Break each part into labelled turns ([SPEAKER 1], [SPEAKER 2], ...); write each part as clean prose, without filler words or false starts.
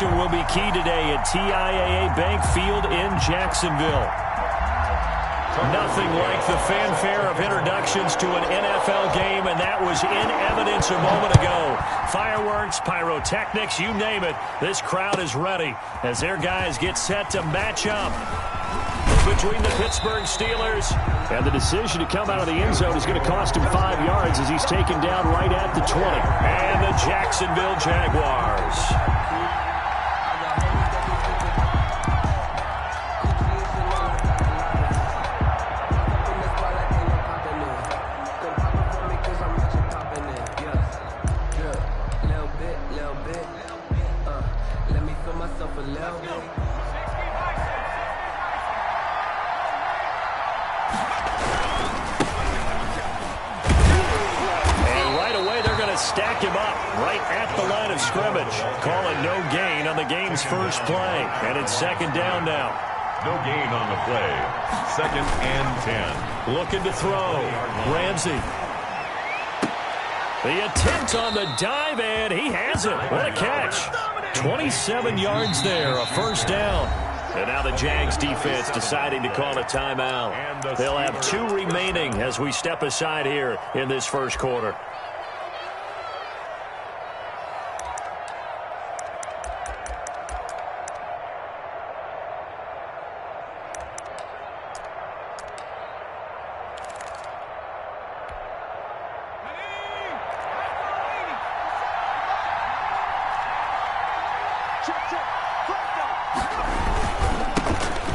[SPEAKER 1] Will be key today at TIAA Bank Field in Jacksonville. Nothing like the fanfare of introductions to an NFL game, and that was in evidence a moment ago. Fireworks, pyrotechnics, you name it. This crowd is ready as their guys get set to match up between the Pittsburgh Steelers. And the decision to come out of the end zone is going to cost him 5 yards as he's taken down right at the 20. And the Jacksonville Jaguars. Stack him up right at the line of scrimmage. Calling no gain on the game's first play. And it's second down now.
[SPEAKER 2] No gain on the play. 2nd and 10.
[SPEAKER 1] Looking to throw. Ramsey. The attempt on the dive, and he has it. What a catch. 27 yards there, a first down. And now the Jags defense deciding to call a timeout. They'll have 2 remaining as we step aside here in this first quarter.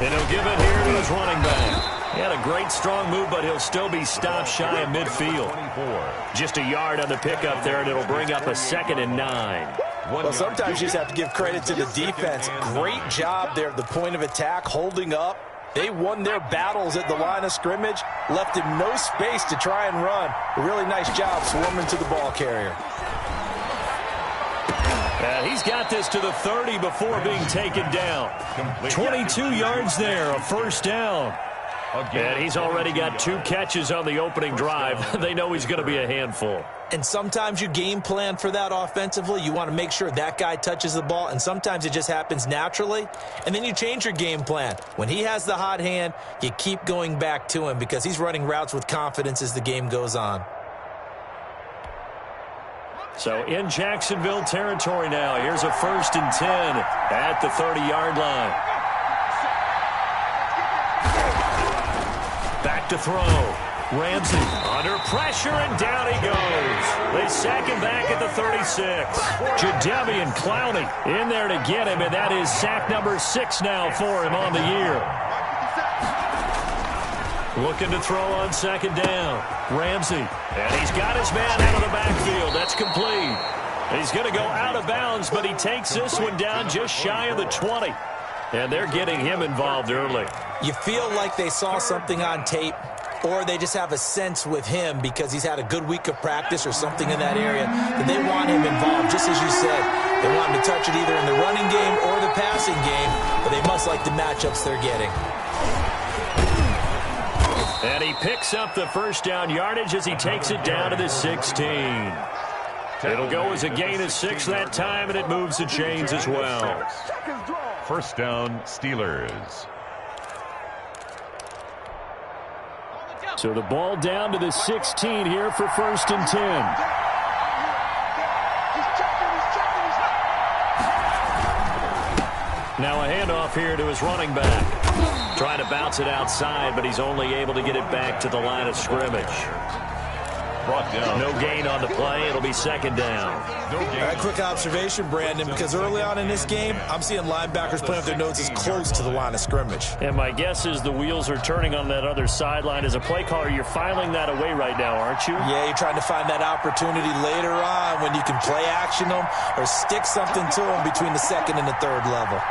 [SPEAKER 1] And he'll give it here to his running back. He had a great strong move, but he'll still be stopped shy of midfield. Just a yard on the pickup there, and it'll bring up a 2nd and 9.
[SPEAKER 3] Well, sometimes you just have to give credit to the defense. Great job there at the point of attack, holding up. They won their battles at the line of scrimmage, left him no space to try and run. A really nice job swarming to the ball carrier.
[SPEAKER 1] And he's got this to the 30 before being taken down. 22 yards there, a first down. And he's already got 2 catches on the opening drive. They know he's going to be a handful.
[SPEAKER 3] And sometimes you game plan for that offensively. You want to make sure that guy touches the ball, and sometimes it just happens naturally. And then you change your game plan. When he has the hot hand, you keep going back to him because he's running routes with confidence as the game goes on.
[SPEAKER 1] So in Jacksonville territory now. Here's a 1st and 10 at the 30-yard line. Back to throw. Ramsey under pressure, and down he goes. They sack him back at the 36. Jadeveon Clowney in there to get him, and that is sack number 6 now for him on the year. Looking to throw on 2nd down. Ramsey. And he's got his man out of the backfield. That's complete. He's going to go out of bounds, but he takes this one down just shy of the 20. And they're getting him involved early.
[SPEAKER 3] You feel like they saw something on tape, or they just have a sense with him because he's had a good week of practice or something in that area that they want him involved, just as you said. They want him to touch it either in the running game or the passing game, but they must like the matchups they're getting.
[SPEAKER 1] And he picks up the first down yardage as he takes it down to the 16. It'll go as a gain of 6 that time, and it moves the chains as well.
[SPEAKER 2] First down, Steelers.
[SPEAKER 1] So the ball down to the 16 here for 1st and 10. Now a handoff here to his running back. Trying to bounce it outside, but he's only able to get it back to the line of scrimmage. Brought down. No gain on the play. It'll be 2nd down.
[SPEAKER 3] Quick observation, Brandon, because early on in this game, I'm seeing linebackers playing with their noses close to the line of scrimmage.
[SPEAKER 1] And my guess is the wheels are turning on that other sideline. As a play caller, you're filing that away right now, aren't you?
[SPEAKER 3] Yeah, you're trying to find that opportunity later on when you can play action them or stick something to them between the 2nd and the 3rd level.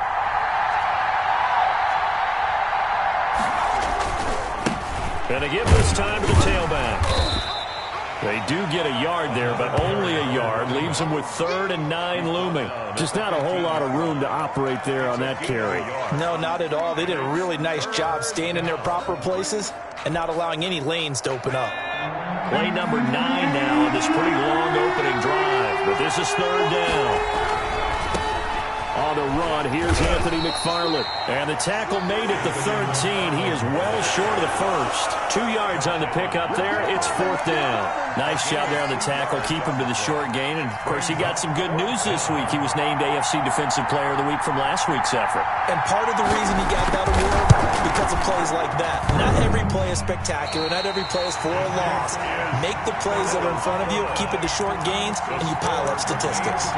[SPEAKER 1] And they give this time to the tailback. They do get a yard there, but only a yard. Leaves them with 3rd and 9 looming. Just not a whole lot of room to operate there on that carry.
[SPEAKER 3] No, not at all. They did a really nice job staying in their proper places and not allowing any lanes to open up.
[SPEAKER 1] Play number 9 now on this pretty long opening drive. But this is 3rd down. On the run, here's Anthony McFarland. And the tackle made at the 13. He is well short of the first. 2 yards on the pickup there. It's 4th down. Nice job there on the tackle. Keep him to the short gain. And, of course, he got some good news this week. He was named AFC Defensive Player of the Week from last week's effort.
[SPEAKER 3] And part of the reason he got that award, because of plays like that. Not every play is spectacular. Not every play is for a loss. Make the plays that are in front of you, keep it to short gains, and you pile up statistics.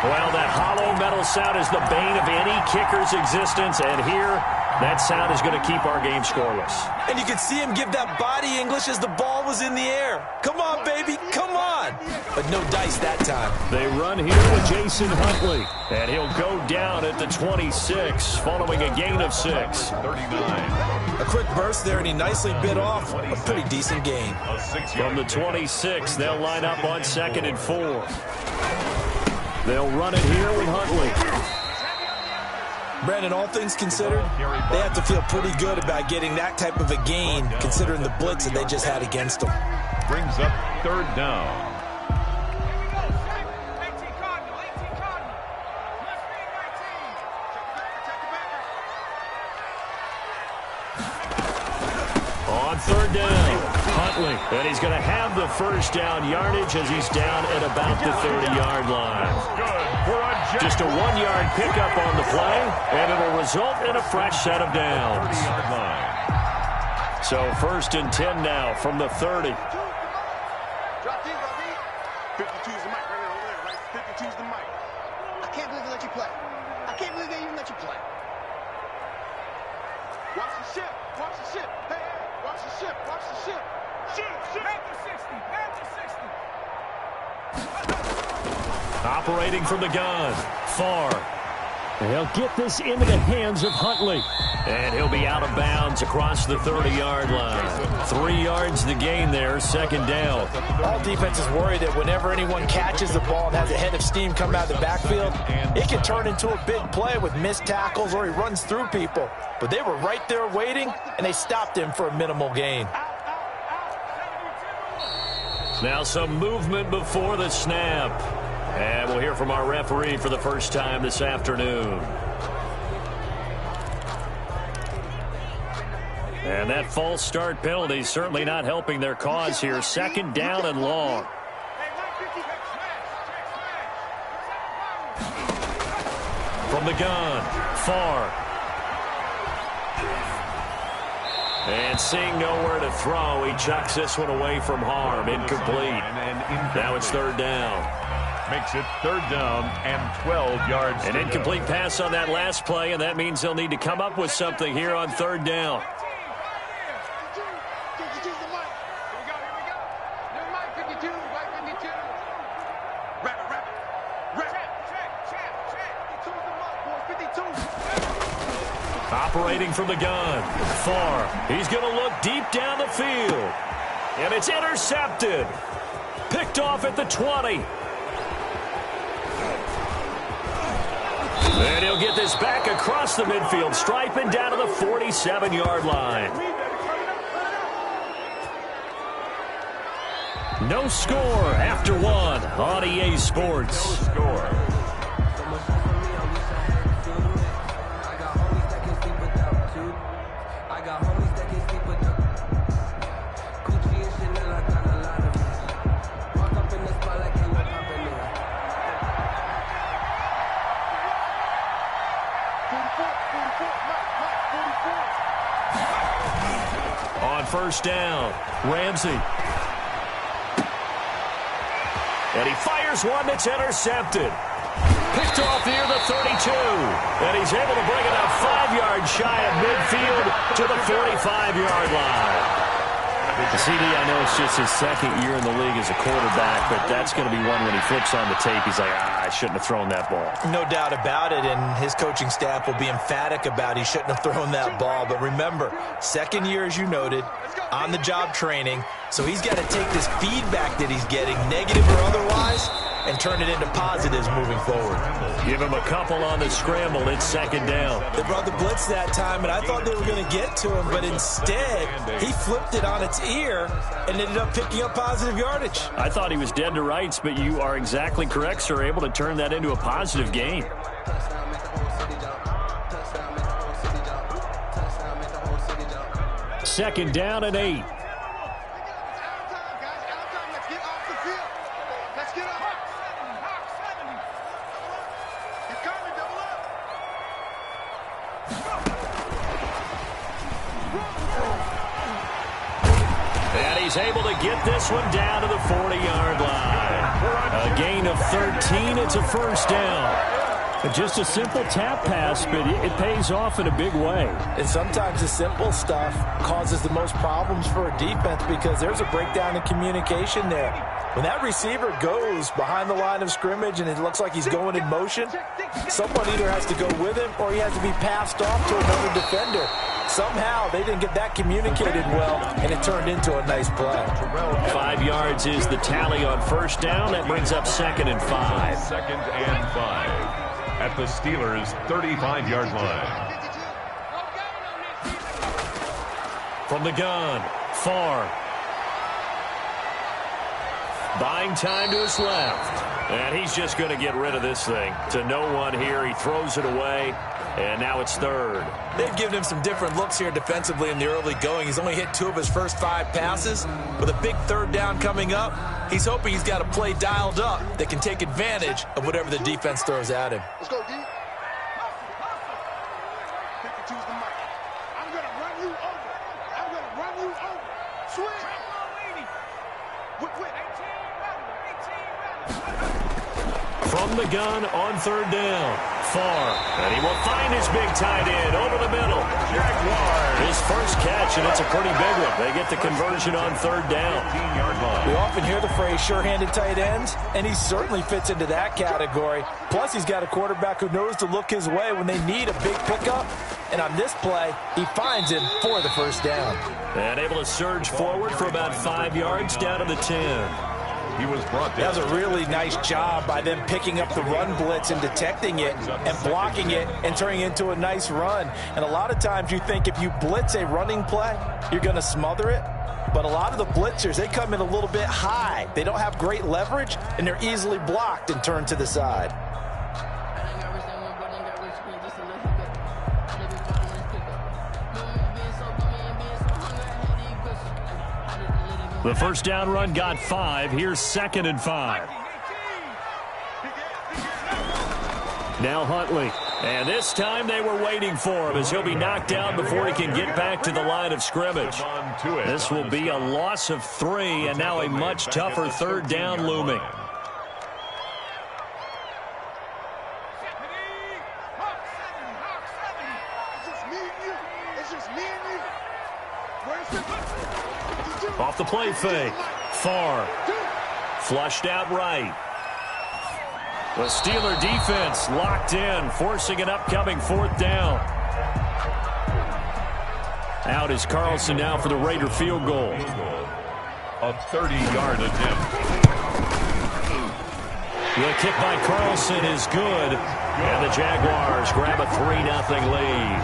[SPEAKER 1] Well, that hollow metal sound is the bane of any kicker's existence, and here, that sound is going to keep our game scoreless.
[SPEAKER 3] And you could see him give that body English as the ball was in the air. Come on, baby, come on. But no dice that time.
[SPEAKER 1] They run here with Jason Huntley, and he'll go down at the 26, following a gain of 6.
[SPEAKER 2] 39.
[SPEAKER 3] A quick burst there, and he nicely bit off a pretty decent gain.
[SPEAKER 1] From the 26, they'll line up on 2nd and 4. They'll run it here with Huntley.
[SPEAKER 3] Brandon, all things considered, they have to feel pretty good about getting that type of a gain, considering the blitz that they just had against them.
[SPEAKER 2] Brings up 3rd down.
[SPEAKER 1] On 3rd down, Huntley. And he's going to have the first down yardage as he's down at about the 30-yard line. Just a 1-yard pickup on the play, and it'll result in a fresh set of downs. So 1st and 10 now from the 30.
[SPEAKER 4] 52's the mic right over there, right? 52's the mic. I can't believe they let you play. I can't believe they even let you play. Watch the ship. Watch the ship. Hey, hey, watch the ship. Watch the ship. Ship. Back to 60. Back to 60.
[SPEAKER 1] Operating from the gun. Farr. They'll get this into the hands of Huntley. And he'll be out of bounds across the 30-yard line. 3 yards the gain there, 2nd down.
[SPEAKER 3] All defenses worry that whenever anyone catches the ball and has a head of steam come out of the backfield, it can turn into a big play with missed tackles or he runs through people. But they were right there waiting, and they stopped him for a minimal gain.
[SPEAKER 1] Now some movement before the snap. And we'll hear from our referee for the first time this afternoon. And that false start penalty certainly not helping their cause here. 2nd down and long. From the gun, Farr. And seeing nowhere to throw, he chucks this one away from harm. Incomplete. Now it's 3rd down.
[SPEAKER 2] Makes it 3rd down and 12 yards.
[SPEAKER 1] An incomplete pass on that last play, and that means they'll need to come up with something here on 3rd down.
[SPEAKER 4] 52's the mic. Here we go. New mic, 52. Mic 52. Wrap it. Check. 52's the mic, boys. 52.
[SPEAKER 1] Operating from the gun. Farr. He's going to look deep down the field. And it's intercepted. Picked off at the 20. And he'll get this back across the midfield stripe and down to the 47-yard line. No score after 1 on EA Sports.
[SPEAKER 2] No score.
[SPEAKER 1] On 1st down, Ramsey. And he fires one that's intercepted. Picked off near the 32. And he's able to bring it up 5 yards shy of midfield to the 45-yard line. The CD, I know it's just his 2nd year in the league as a quarterback, but that's going to be one when he flips on the tape, he's like, I shouldn't have thrown that ball.
[SPEAKER 3] No doubt about it, and his coaching staff will be emphatic about he shouldn't have thrown that ball. But remember, 2nd year, as you noted, on-the-job training, so he's got to take this feedback that he's getting, negative or otherwise, and turn it into positives moving forward.
[SPEAKER 1] Give him a couple on the scramble. It's 2nd down.
[SPEAKER 3] They brought the blitz that time, and I thought they were going to get to him, but instead, he flipped it on its ear and ended up picking up positive yardage.
[SPEAKER 1] I thought he was dead to rights, but you are exactly correct, sir. Able to turn that into a positive gain. 2nd down and 8. And he's able to get this one down to the 40-yard line. A gain of 13. It's a first down. Just a simple tap pass, but it pays off in a big way.
[SPEAKER 3] And sometimes the simple stuff causes the most problems for a defense because there's a breakdown in communication there. When that receiver goes behind the line of scrimmage and it looks like he's going in motion, someone either has to go with him or he has to be passed off to another defender. Somehow they didn't get that communicated well, and it turned into a nice play.
[SPEAKER 1] 5 yards is the tally on first down. That brings up 2nd and 5.
[SPEAKER 2] 2nd and 5. At the Steelers' 35-yard line.
[SPEAKER 1] From the gun, Farr. Buying time to his left. And he's just going to get rid of this thing. To no one here. He throws it away. And now it's 3rd.
[SPEAKER 3] They've given him some different looks here defensively in the early going. He's only hit 2 of his first 5 passes. With a big 3rd down coming up, he's hoping he's got a play dialed up that can take advantage of whatever the defense throws at him.
[SPEAKER 4] Let's go, D. 52's the mic. I'm going to run you over. I'm going to run you over. Swing.
[SPEAKER 1] From the gun on 3rd down. Farr. And he will find his big tight end over the middle. Jaguars. His first catch, and it's a pretty big one. They get the conversion on 3rd down.
[SPEAKER 3] We often hear the phrase sure-handed tight ends, and he certainly fits into that category. Plus, he's got a quarterback who knows to look his way when they need a big pickup. And on this play, he finds him for the first down.
[SPEAKER 1] And able to surge forward for about 5 yards down to the 10.
[SPEAKER 2] He was brought down.
[SPEAKER 3] That was a really nice job by them picking up the run blitz and detecting it and blocking it and turning it into a nice run. And a lot of times you think if you blitz a running play, you're going to smother it. But a lot of the blitzers, they come in a little bit high. They don't have great leverage, and they're easily blocked and turned to the side.
[SPEAKER 1] The first down run got 5. Here's 2nd and 5. Now Huntley. And this time they were waiting for him as he'll be knocked down before he can get back to the line of scrimmage. This will be a loss of 3 and now a much tougher 3rd down looming. Off the play fake. Farr. Flushed out right. The Steeler defense locked in, forcing an upcoming 4th down. Out is Carlson now for the Raider field goal.
[SPEAKER 2] A 30-yard attempt.
[SPEAKER 1] The kick by Carlson is good. And the Jaguars grab a 3-0 lead.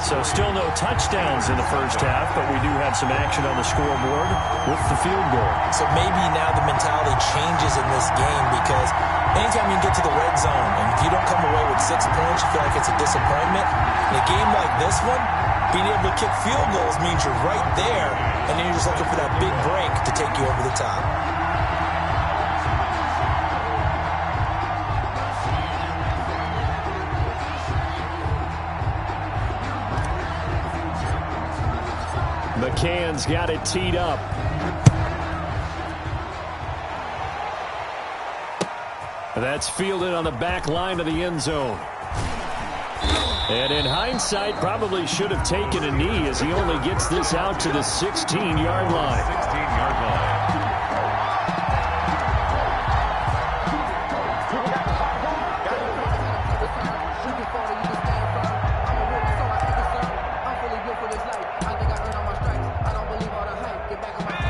[SPEAKER 1] So still no touchdowns in the first half, but we do have some action on the scoreboard with the field goal.
[SPEAKER 3] So maybe now the mentality changes in this game because anytime you get to the red zone, and if you don't come away with 6 points, you feel like it's a disappointment. In a game like this one, being able to kick field goals means you're right there, and then you're just looking for that big break to take you over the top.
[SPEAKER 1] McCann's got it teed up. That's fielded on the back line of the end zone. And in hindsight, probably should have taken a knee as he only gets this out to the 16-yard line.
[SPEAKER 2] 16-yard line.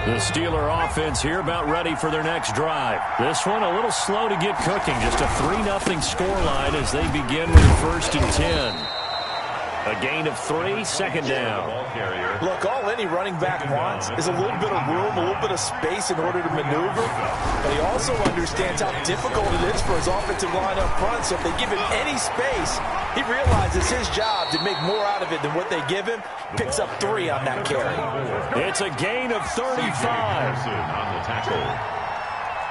[SPEAKER 1] The Steeler offense here about ready for their next drive. This one a little slow to get cooking. Just a 3-0 scoreline as they begin with 1st and 10. A gain of 3, second down.
[SPEAKER 3] Look, all any running back wants is a little bit of room, a little bit of space in order to maneuver. But he also understands how difficult it is for his offensive line up front. So if they give him any space, he realizes his job to make more out of it than what they give him. Picks up 3 on that carry.
[SPEAKER 1] It's a gain of 35.
[SPEAKER 2] On the tackle.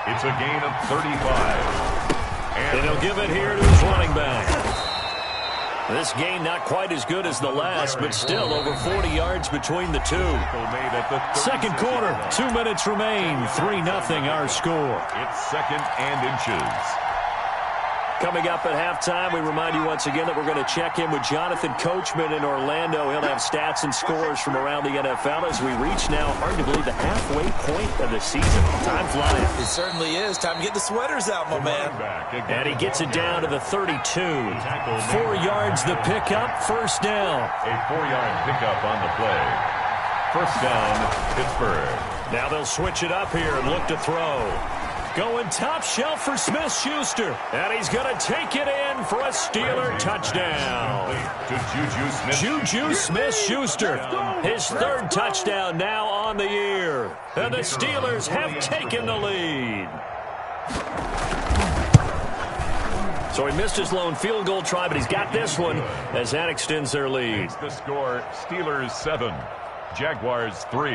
[SPEAKER 2] It's a gain of 35.
[SPEAKER 1] And he'll give it here to his running back. This game not quite as good as the last, but still over 40 yards between the two. Second quarter, 2 minutes remain. 3-0 our score.
[SPEAKER 2] It's second and inches.
[SPEAKER 1] Coming up at halftime, we remind you once again that we're going to check in with Jonathan Coachman in Orlando. He'll have stats and scores from around the NFL as we reach now, hard to believe, the halfway point of the season. Time flies.
[SPEAKER 3] It certainly is. Time to get the sweaters out, my man.
[SPEAKER 1] And he gets it down to the 32. 4 yards the pickup, first down.
[SPEAKER 2] A 4-yard pickup on the play. First down, Pittsburgh.
[SPEAKER 1] Now they'll switch it up here and look to throw. Going top shelf for Smith-Schuster. And he's going to take it in for a Steeler touchdown.
[SPEAKER 2] To
[SPEAKER 1] Juju Smith-Schuster. His 3rd touchdown now on the year. And the Steelers have taken the lead. So he missed his lone field goal try, but he's got this one as that extends their lead.
[SPEAKER 2] It's the score, Steelers 7, Jaguars 3.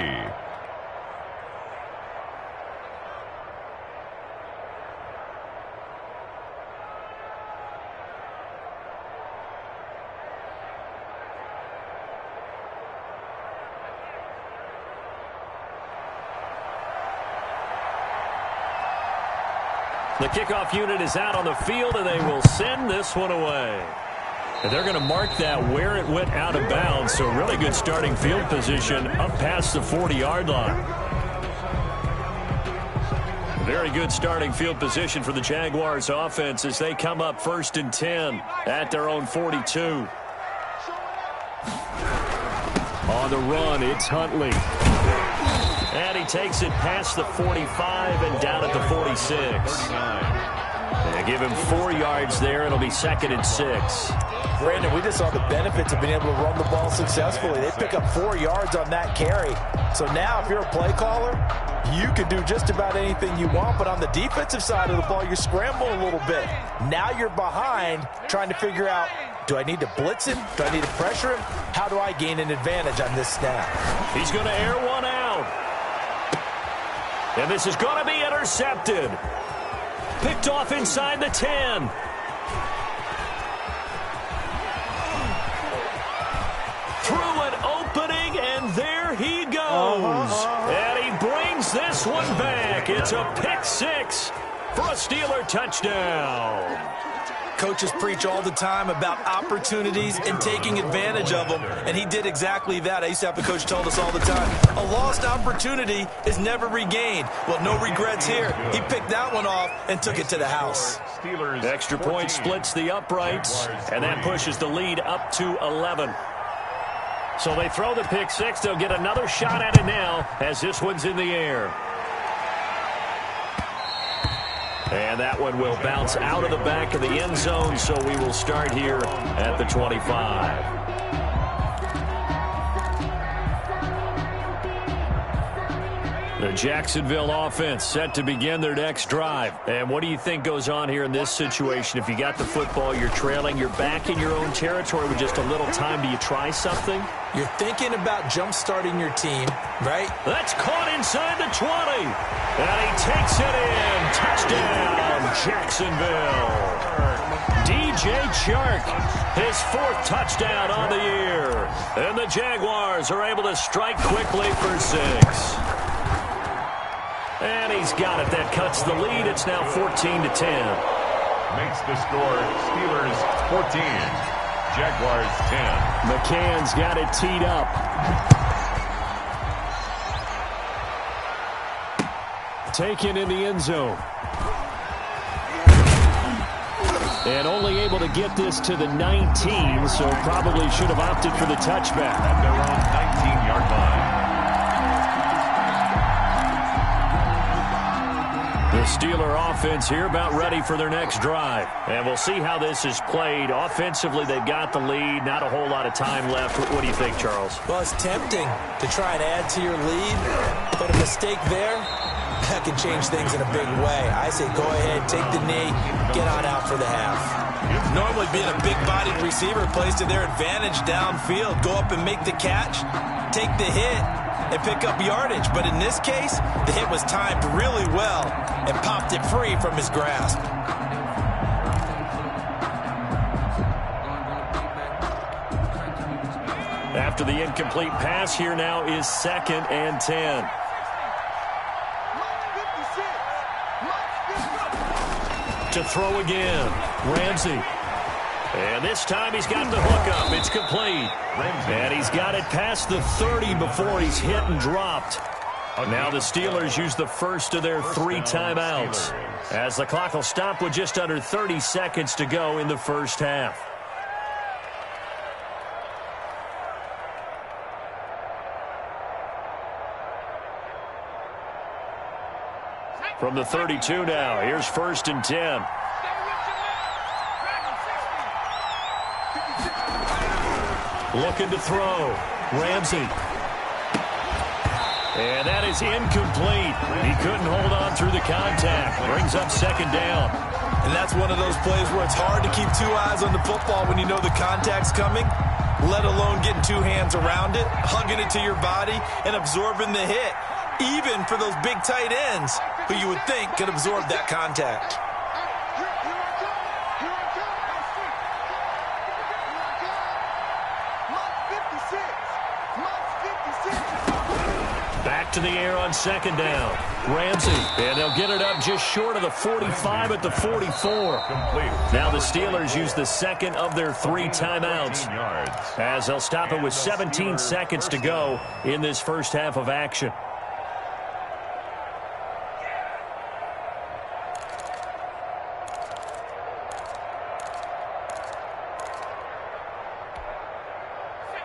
[SPEAKER 1] The kickoff unit is out on the field, and they will send this one away. And they're going to mark that where it went out of bounds, so really good starting field position up past the 40-yard line. Very good starting field position for the Jaguars offense as they come up 1st and 10 at their own 42. On the run, it's Huntley. And he takes it past the 45 and down at the 46. They give him 4 yards there. It'll be 2nd and 6.
[SPEAKER 3] Brandon, we just saw the benefits of being able to run the ball successfully. They pick up 4 yards on that carry. So now if you're a play caller, you can do just about anything you want. But on the defensive side of the ball, you're scrambling a little bit. Now you're behind trying to figure out, do I need to blitz him? Do I need to pressure him? How do I gain an advantage on this snap?
[SPEAKER 1] He's going to air one out. And this is going to be intercepted. Picked off inside the 10. Through an opening, and there he goes. And he brings this one back. It's a pick 6 for a Steeler touchdown.
[SPEAKER 3] Coaches preach all the time about opportunities and taking advantage of them, and he did exactly that. I used to have a coach told us all the time, a lost opportunity is never regained. Well, no regrets here. He picked that one off and took it to the house.
[SPEAKER 1] Extra point splits the uprights, and that pushes the lead up to 11. So they throw the pick 6. They'll get another shot at it now as this one's in the air. And that one will bounce out of the back of the end zone, so we will start here at the 25. The Jacksonville offense set to begin their next drive. And what do you think goes on here in this situation? If you got the football, you're trailing, you're back in your own territory with just a little time. Do you try something?
[SPEAKER 3] You're thinking about jump-starting your team, right?
[SPEAKER 1] That's caught inside the 20. And he takes it in. Touchdown, Jacksonville. DJ Chark, his 4th touchdown on the year. And the Jaguars are able to strike quickly for 6. And he's got it. That cuts the lead. It's now 14-10.
[SPEAKER 2] Makes the score Steelers 14, Jaguars 10.
[SPEAKER 1] McCann's got it teed up. Taken in the end zone. And only able to get this to the 19, so probably should have opted for the touchback.
[SPEAKER 2] At their own 19-yard line.
[SPEAKER 1] The Steeler offense here about ready for their next drive. And we'll see how this is played. Offensively, they've got the lead. Not a whole lot of time left. What do you think, Charles?
[SPEAKER 3] Well, it's tempting to try and add to your lead, but a mistake there, that can change things in a big way. I say go ahead, take the knee, get on out for the half. Normally being a big-bodied receiver plays to their advantage downfield. Go up and make the catch, take the hit, and pick up yardage. But in this case, the hit was timed really well and popped it free from his grasp.
[SPEAKER 1] After the incomplete pass, here now is 2nd and 10. To throw again, Ramsey. And this time he's got the hook up. It's complete. And he's got it past the 30 before he's hit and dropped. Now the Steelers use the first of their 3 timeouts, as the clock will stop with just under 30 seconds to go in the first half. From the 32 now, here's 1st and 10. Looking to throw. Ramsey. And that is incomplete. He couldn't hold on through the contact. Brings up 2nd down.
[SPEAKER 3] And that's one of those plays where it's hard to keep 2 eyes on the football when you know the contact's coming, let alone getting 2 hands around it, hugging it to your body, and absorbing the hit, even for those big tight ends who you would think could absorb that contact.
[SPEAKER 1] Back to the air on 2nd down. Ramsey, and they'll get it up just short of the 45 at the 44. Now the Steelers use the 2nd of their 3 timeouts, as they'll stop it with 17 seconds to go in this first half of action.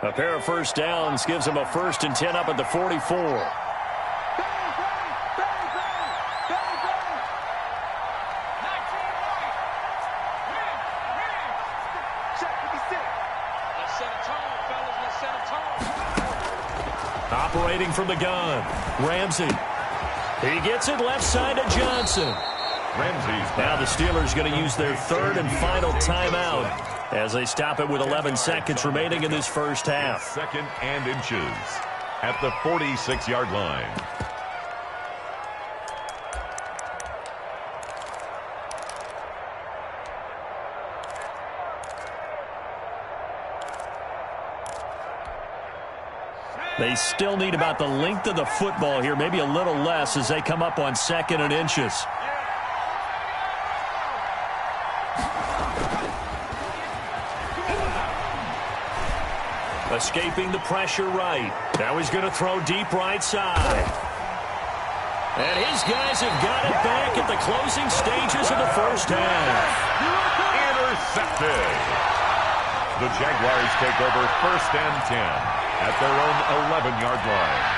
[SPEAKER 1] A pair of first downs gives them a 1st and 10 up at the 44. Operating from the gun, Ramsey. He gets it left side to Johnson. Now the Steelers going to use their 3rd and final timeout, as they stop it with 11 seconds remaining in this first half.
[SPEAKER 2] 2nd and inches at the 46-yard line.
[SPEAKER 1] They still need about the length of the football here, maybe a little less, as they come up on 2nd and inches. Escaping the pressure right. Now he's going to throw deep right side. And his guys have got it back at the closing stages of the first half.
[SPEAKER 2] Intercepted. The Jaguars take over 1st and 10 at their own 11-yard line.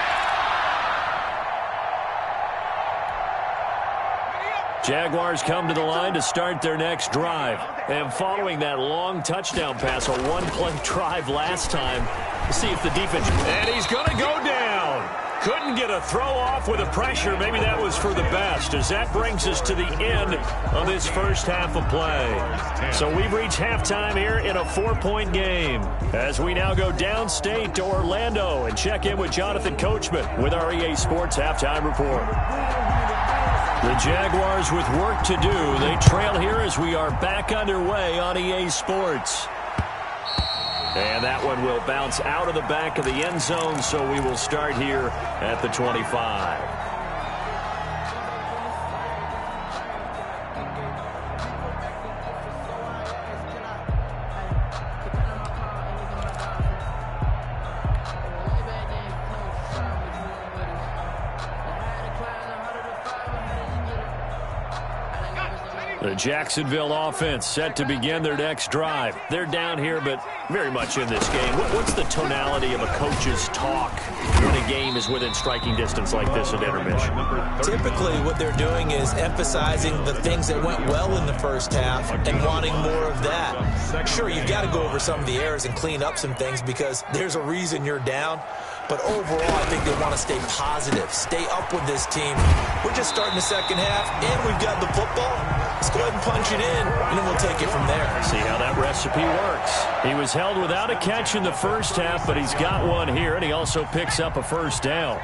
[SPEAKER 1] Jaguars come to the line to start their next drive. And following that long touchdown pass, a 1-play drive last time, see if the defense... And he's going to go down. Couldn't get a throw off with the pressure. Maybe that was for the best, as that brings us to the end of this first half of play. So we've reached halftime here in a 4-point game, as we now go downstate to Orlando and check in with Jonathan Coachman with our EA Sports Halftime Report. The Jaguars with work to do. They trail here as we are back underway on EA Sports. And that one will bounce out of the back of the end zone, so we will start here at the 25. The The Jacksonville offense set to begin their next drive. They're down here, but very much in this game. What's the tonality of a coach's talk when a game is within striking distance like this at intermission?
[SPEAKER 3] Typically, what they're doing is emphasizing the things that went well in the first half and wanting more of that. Sure, you've got to go over some of the errors and clean up some things because there's a reason you're down. But overall, I think they want to stay positive, stay up with this team. We're just starting the second half, and we've got the football. Let's go ahead and punch it in, and then we'll take it from there.
[SPEAKER 1] See how that recipe works. He was held without a catch in the first half, but he's got one here, and he also picks up a first down.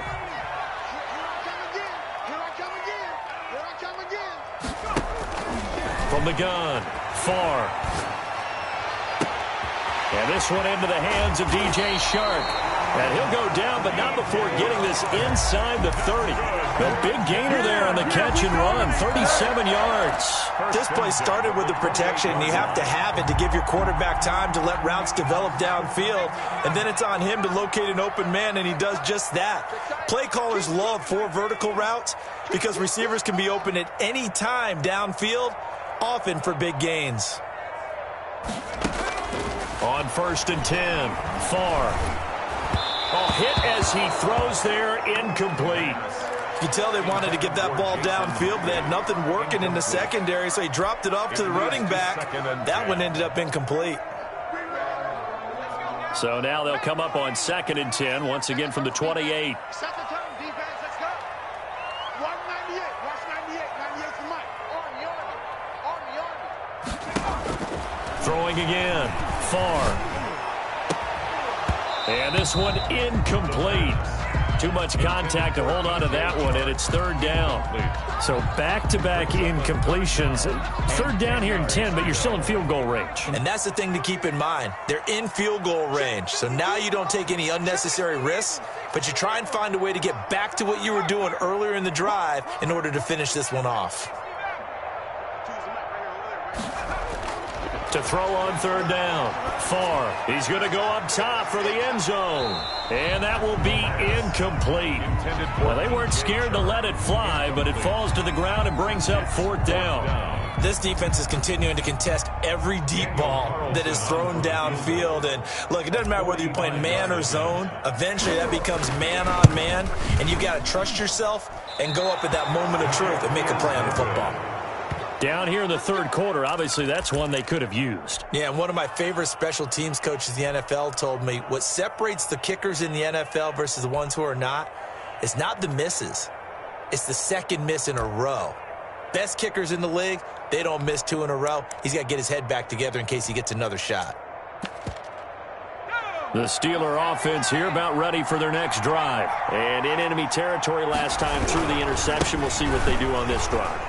[SPEAKER 1] From the gun, far. And this one into the hands of DJ Shark. And he'll go down, but not before getting this inside the 30. A big gainer there on the catch and run, 37 yards.
[SPEAKER 3] This play started with the protection. You have to have it to give your quarterback time to let routes develop downfield. And then it's on him to locate an open man, and he does just that. Play callers love 4 vertical routes because receivers can be open at any time downfield, often for big gains.
[SPEAKER 1] On 1st and 10, far. Oh, hit as he throws there, incomplete.
[SPEAKER 3] You can tell they wanted to get that ball downfield, but they had nothing working in the secondary, so he dropped it off to the running back. That one ended up incomplete.
[SPEAKER 1] So now they'll come up on 2nd and 10, once again from the 28.
[SPEAKER 4] Set the tone, defense. Let's go. 198. Watch 98. 98 for Mike. Army.
[SPEAKER 1] Throwing again, far. And this one incomplete. Too much contact to hold on to that one, and it's 3rd down. So back-to-back incompletions. 3rd down here in 10, but you're still in field goal range.
[SPEAKER 3] And that's the thing to keep in mind. They're in field goal range. So now you don't take any unnecessary risks, but you try and find a way to get back to what you were doing earlier in the drive in order to finish this one off.
[SPEAKER 1] To throw on 3rd down. Far. He's going to go up top for the end zone. And that will be incomplete. Well, they weren't scared to let it fly, but it falls to the ground and brings up 4th down.
[SPEAKER 3] This defense is continuing to contest every deep ball that is thrown downfield. And, look, it doesn't matter whether you're playing man or zone. Eventually, that becomes man-on-man, and you've got to trust yourself and go up at that moment of truth and make a play on the football.
[SPEAKER 1] Down here in the 3rd quarter, obviously that's one they could have used.
[SPEAKER 3] Yeah, and one of my favorite special teams coaches in the NFL told me what separates the kickers in the NFL versus the ones who are not is not the misses. It's the second miss in a row. Best kickers in the league, they don't miss 2 in a row. He's got to get his head back together in case he gets another shot.
[SPEAKER 1] The Steeler offense here about ready for their next drive. And in enemy territory last time through the interception. We'll see what they do on this drive.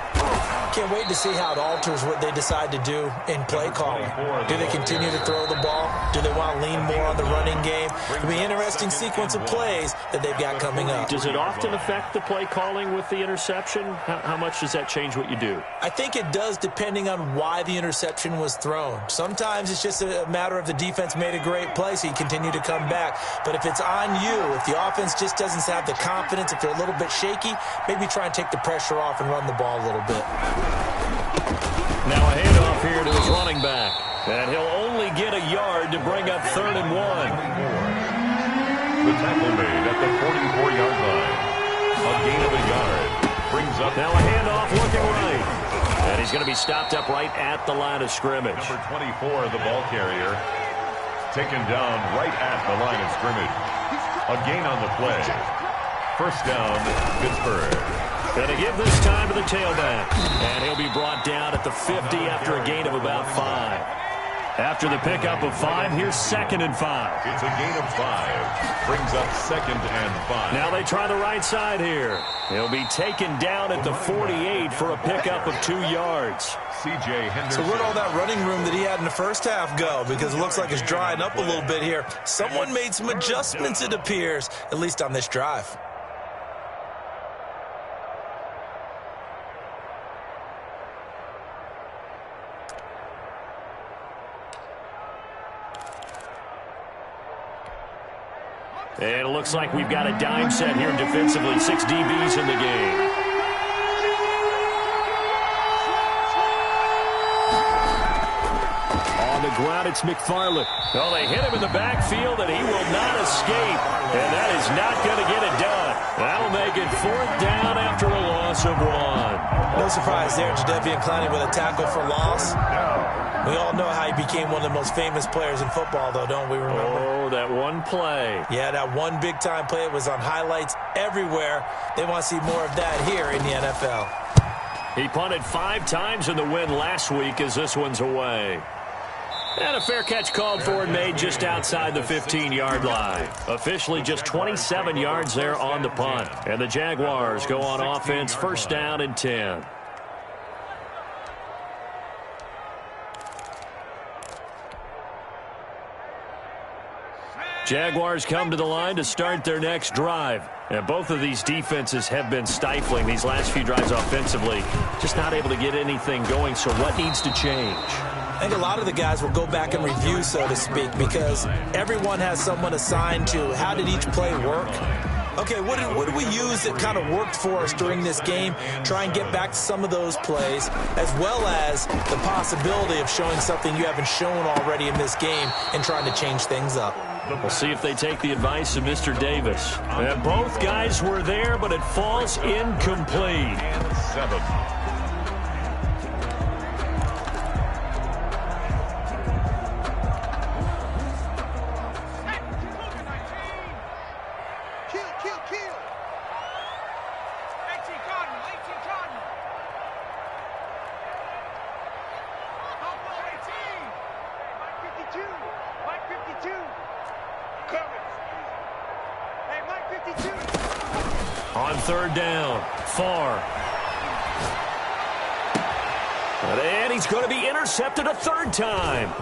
[SPEAKER 3] Can't wait to see how it alters what they decide to do in play calling. Do they continue to throw the ball? Do they want to lean more on the running game? It'll be an interesting sequence of plays that they've got coming up.
[SPEAKER 1] Does it often affect the play calling with the interception? How much does that change what you do?
[SPEAKER 3] I think it does depending on why the interception was thrown. Sometimes it's just a matter of the defense made a great play, so you continue to come back. But if it's on you, if the offense just doesn't have the confidence, if they're a little bit shaky, maybe try and take the pressure off and run the ball a little bit.
[SPEAKER 1] Now a handoff here to his running back. And he'll only get a yard to bring up 3rd and 1.
[SPEAKER 2] The tackle made at the 44-yard line. A gain of a yard. Brings up.
[SPEAKER 1] Now a handoff looking right. And he's going to be stopped up right at the line of scrimmage.
[SPEAKER 2] Number 24, the ball carrier. Taken down right at the line of scrimmage. A gain on the play. 1st down, Pittsburgh.
[SPEAKER 1] Going to give this time to the tailback. And he'll be brought down at the 50 after a gain of about 5. After the pickup of 5, here's 2nd and 5.
[SPEAKER 2] It's a gain of 5. Brings up 2nd and 5.
[SPEAKER 1] Now they try the right side here. He'll be taken down at the 48 for a pickup of 2 yards.
[SPEAKER 2] C.J. Henderson.
[SPEAKER 3] So where'd all that running room that he had in the first half go? Because it looks like it's drying up a little bit here. Someone made some adjustments, it appears, at least on this drive.
[SPEAKER 1] And it looks like we've got a dime set here defensively. 6 DBs in the game. ground, it's McFarland. Well, they hit him in the backfield, and he will not escape. And that is not going to get it done. That'll make it 4th down after a loss of 1.
[SPEAKER 3] No surprise there, Jadeveon Clowney with a tackle for loss. We all know how he became one of the most famous players in football, though, don't we remember?
[SPEAKER 1] Oh, that one play.
[SPEAKER 3] Yeah, that one big-time play. It was on highlights everywhere. They want to see more of that here in the NFL.
[SPEAKER 1] He punted 5 times in the win last week as this one's away. And a fair catch called for and made just outside the 15-yard line. Officially just 27 yards there on the punt. And the Jaguars go on offense, 1st down and 10. Jaguars come to the line to start their next drive. And both of these defenses have been stifling these last few drives offensively. Just not able to get anything going, so what needs to change?
[SPEAKER 3] I think a lot of the guys will go back and review, so to speak, because everyone has someone assigned to how did each play work. Okay, what did we use that kind of worked for us during this game? Try and get back to some of those plays, as well as the possibility of showing something you haven't shown already in this game and trying to change things up.
[SPEAKER 1] We'll see if they take the advice of Mr. Davis. And both guys were there, but it falls incomplete.
[SPEAKER 2] 7.
[SPEAKER 1] On 3rd down, Farr. And he's going to be intercepted a 3rd time.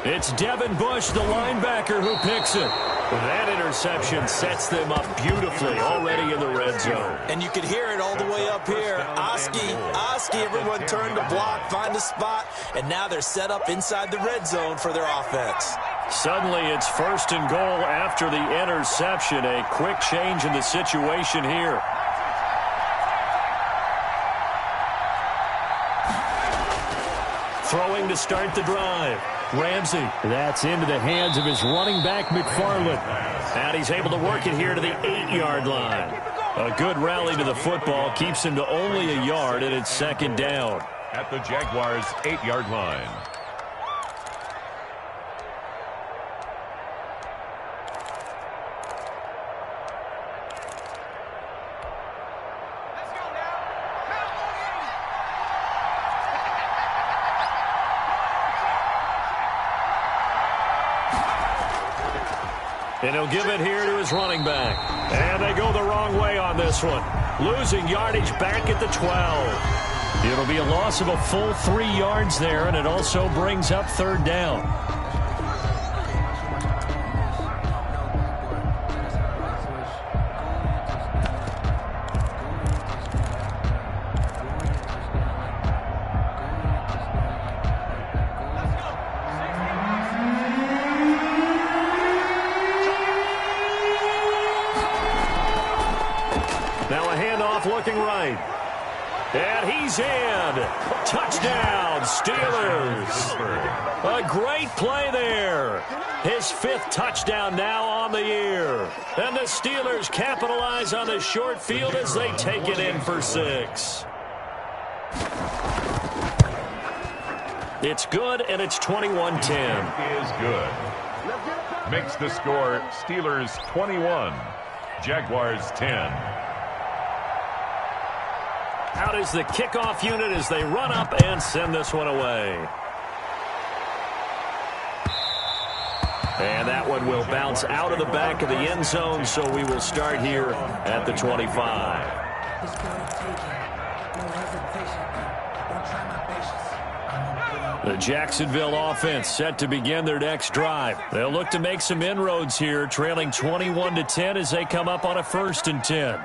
[SPEAKER 1] It's Devin Bush, the linebacker, who picks it. That interception sets them up beautifully already in the red zone.
[SPEAKER 3] And you could hear it all the way up here. Oski, everyone turned to block, find a spot, and now they're set up inside the red zone for their offense.
[SPEAKER 1] Suddenly it's 1st and goal after the interception. A quick change in the situation here. Throwing to start the drive. Ramsey. That's into the hands of his running back, McFarland. And he's able to work it here to the 8-yard line. A good rally to the football keeps him to only a yard, and it's 2nd down.
[SPEAKER 2] At the Jaguars' 8-yard line.
[SPEAKER 1] And he'll give it here to his running back. And they go the wrong way on this one. Losing yardage back at the 12. It'll be a loss of a full 3 yards there, and it also brings up 3rd down. Now a handoff looking right. And he's in. Touchdown, Steelers. A great play there. His 5th touchdown now on the year. And the Steelers capitalize on the short field as they take it in for 6. It's good, and it's 21-10.
[SPEAKER 2] Is good. Makes the score Steelers 21, Jaguars 10.
[SPEAKER 1] Out is the kickoff unit as they run up and send this one away. And that one will bounce out of the back of the end zone, so we will start here at the 25. The Jacksonville offense set to begin their next drive. They'll look to make some inroads here, trailing 21-10 as they come up on a 1st and 10.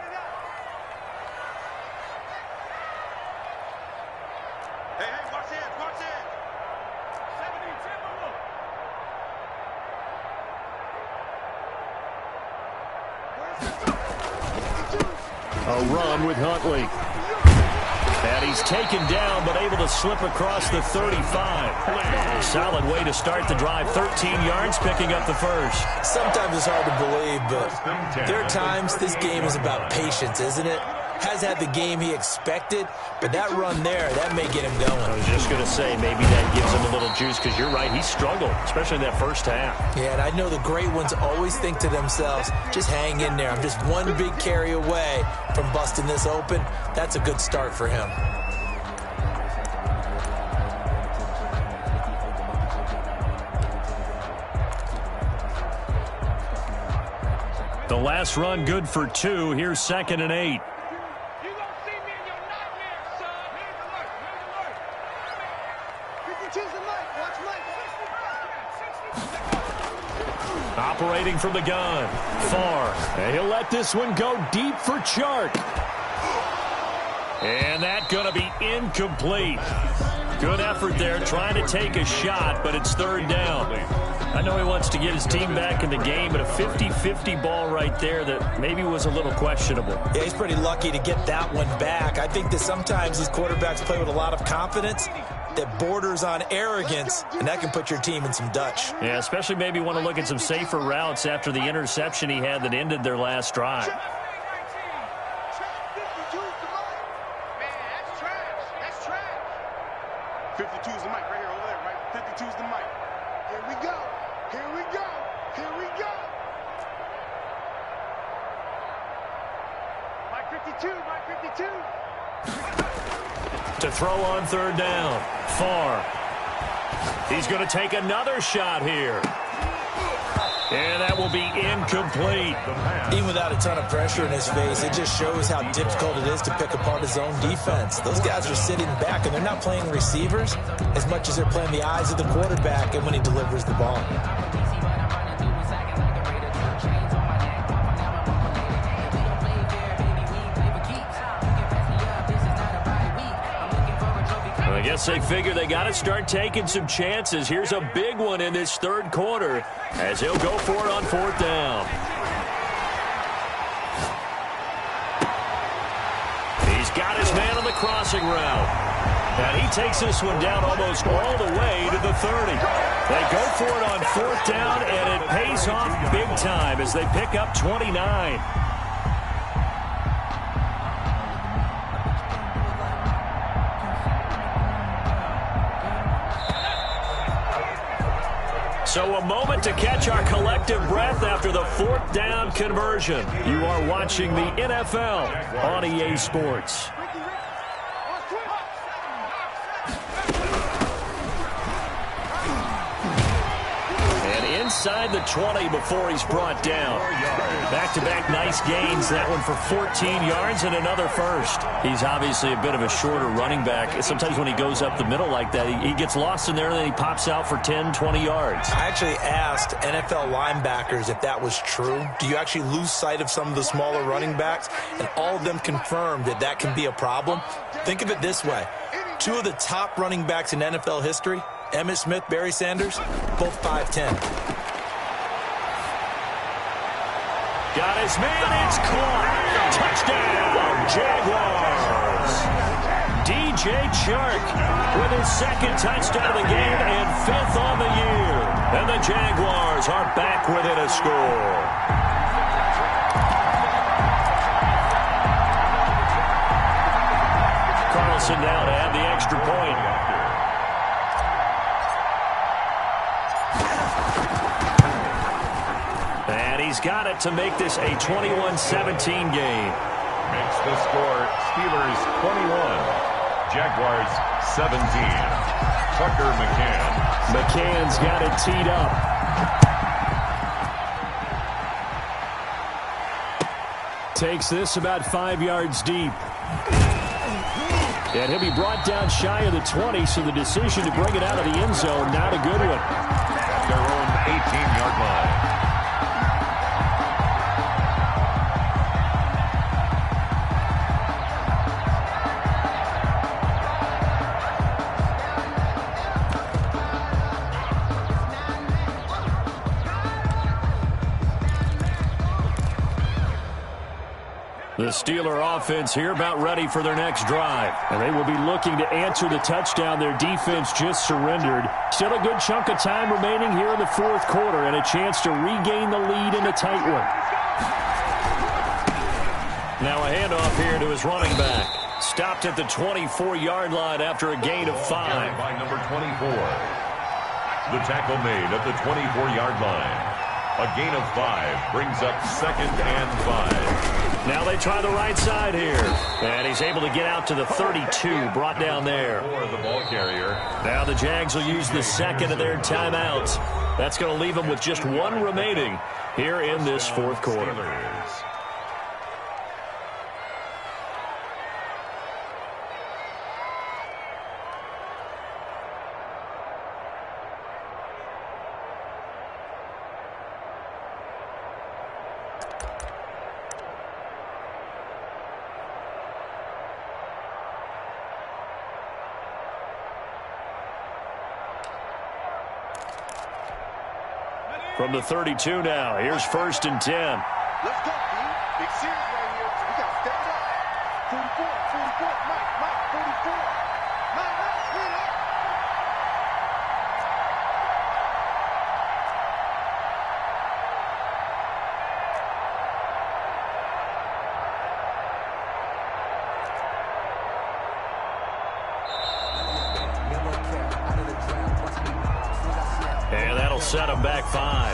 [SPEAKER 1] A run with Huntley. And he's taken down, but able to slip across the 35. Solid way to start the drive. 13 yards, picking up the first.
[SPEAKER 3] Sometimes it's hard to believe, but there are times this game is about patience, isn't it? Has had the game he expected, but that run there, that may get him going.
[SPEAKER 1] I was just going to say, maybe that gives him a little juice, because you're right, he struggled, especially in that first half.
[SPEAKER 3] Yeah, and I know the great ones always think to themselves, just hang in there. I'm just one big carry away from busting this open. That's a good start for him.
[SPEAKER 1] The last run good for 2. Here's 2nd and 8. Operating from the gun. Far. And he'll let this one go deep for Chark. And that going to be incomplete. Good effort there trying to take a shot, but it's 3rd down. I know he wants to get his team back in the game, but a 50-50 ball right there that maybe was a little questionable.
[SPEAKER 3] Yeah, he's pretty lucky to get that one back. I think that sometimes these quarterbacks play with a lot of confidence that borders on arrogance, and that can put your team in some Dutch.
[SPEAKER 1] Yeah, especially maybe want to look at some safer routes after the interception he had that ended their last drive. To throw on 3rd down. Far. He's going to take another shot here. And that will be incomplete.
[SPEAKER 3] Even without a ton of pressure in his face, it just shows how difficult it is to pick apart his own defense. Those guys are sitting back, and they're not playing receivers as much as they're playing the eyes of the quarterback and when he delivers the ball. I guess they figure they got to start taking some chances. Here's a big one in this 3rd quarter as he'll go for it on 4th down. He's got his man on the crossing route. And he takes this one down almost all the way to the 30. They go for it on 4th down, and it pays off big time as they pick up 29. So a moment to catch our collective breath after the 4th down conversion. You are watching the NFL on EA Sports. And inside the 20 before he's brought down. Back-to-back nice gains. That one for 14 yards and another first. He's obviously a bit of a shorter running back. Sometimes when he goes up the middle like that, he gets lost in there and then he pops out for 10, 20 yards. I actually asked NFL linebackers if that was true. Do you actually lose sight of some of the smaller running backs? And all of them confirmed that that can be a problem. Think of it this way. 2 of the top running backs in NFL history, Emmitt Smith, Barry Sanders, both 5'10".
[SPEAKER 1] Got his man, it's caught. Touchdown, Jaguars. DJ Chark with his 2nd touchdown of the game and 5th on the year. And the Jaguars are back within a score. Carlson now to have the extra point. And he's got it to make this a 21-17 game.
[SPEAKER 2] Makes the score Steelers 21, Jaguars 17. Tucker McCann.
[SPEAKER 1] McCann's got it teed up. Takes this about 5 yards deep. And he'll be brought down shy of the 20, so the decision to bring it out of the end zone, not a good one.
[SPEAKER 2] Their own 18-yard line.
[SPEAKER 1] The Steeler offense here about ready for their next drive. And they will be looking to answer the touchdown their defense just surrendered. Still a good chunk of time remaining here in the fourth quarter and a chance to regain the lead in a tight one. Now a handoff here to his running back. Stopped at the 24-yard line after a gain of 5.
[SPEAKER 2] By number 24. The tackle made at the 24-yard line. A gain of 5 brings up 2nd and 5.
[SPEAKER 1] Now they try the right side here. And he's able to get out to the 32, brought down there.
[SPEAKER 2] For the ball carrier.
[SPEAKER 1] Now the Jags will use the second of their timeouts. That's going to leave them with just one remaining here in this fourth quarter.
[SPEAKER 2] Steelers.
[SPEAKER 1] From the 32 now, here's 1st and 10.
[SPEAKER 4] Let's go, team. Big series right here. We got to step up. 44, Mike, 44. Mike, split up.
[SPEAKER 1] And that'll set him back 5.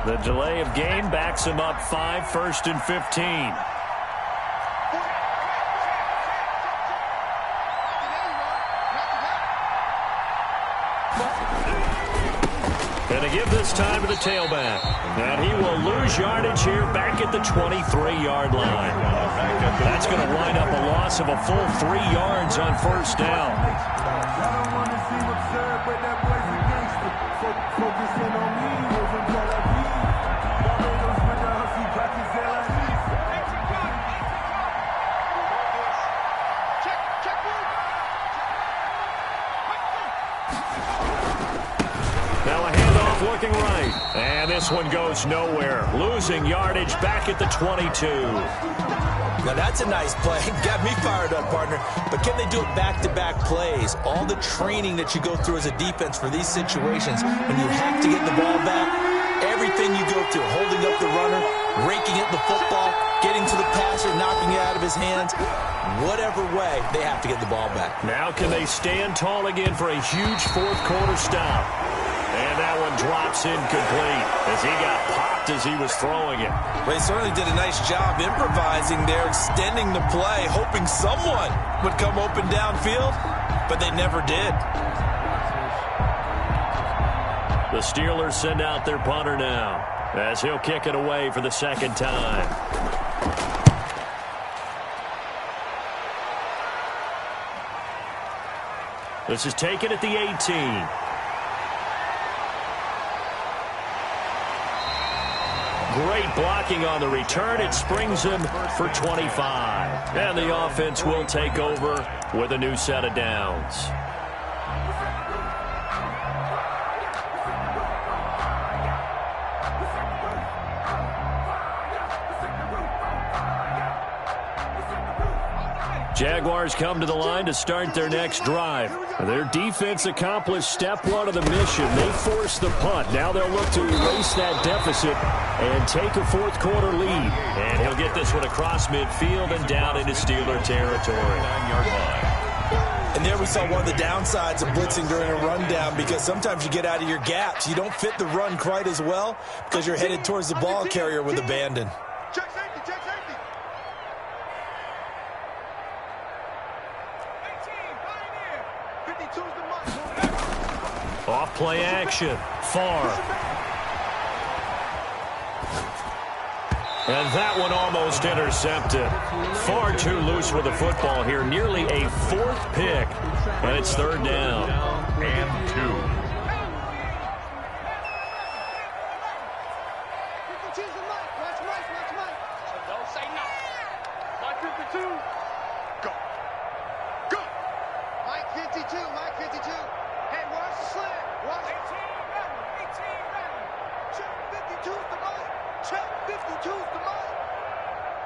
[SPEAKER 1] The delay of game backs him up 5, 1st and 15. And to give this time to the tailback. And he will lose yardage here back at the 23-yard line. That's going to wind up a loss of a full 3 yards on 1st down. Looking right. And this one goes nowhere. Losing yardage back at the 22.
[SPEAKER 3] Now that's a nice play. Got me fired up, partner. But can they do it back-to-back plays? All the training that you go through as a defense for these situations, when you have to get the ball back, everything you go through, holding up the runner, raking at the football, getting to the passer, knocking it out of his hands, whatever way, they have to get the ball back.
[SPEAKER 1] Now can they stand tall again for a huge fourth quarter stop? And that one drops incomplete as he got popped as he was throwing it.
[SPEAKER 3] Well, he certainly did a nice job improvising there, extending the play, hoping someone would come open downfield, but they never did.
[SPEAKER 1] The Steelers send out their punter now as he'll kick it away for the second time. This is taken at the 18. Great blocking on the return. It springs him for 25. And the offense will take over with a new set of downs. Jaguars come to the line to start their next drive. Their defense accomplished step 1 of the mission. They forced the punt. Now they'll look to erase that deficit and take a fourth quarter lead. And he'll get this one across midfield and down into Steeler territory.
[SPEAKER 2] 9-yard line.
[SPEAKER 3] And there we saw one of the downsides of blitzing during a rundown, because sometimes you get out of your gaps. You don't fit the run quite as well because you're headed towards the ball carrier with abandon.
[SPEAKER 4] Check safety, check safety.
[SPEAKER 1] Off play action. Farr. And that one almost intercepted. Far too loose with the football here. Nearly a 4th pick. And it's 3rd down.
[SPEAKER 2] And 2.
[SPEAKER 4] 52, Mike, 52. Hey, watch the slant. Watch 18 running. Check 52's the Mike. Check 52's the Mike.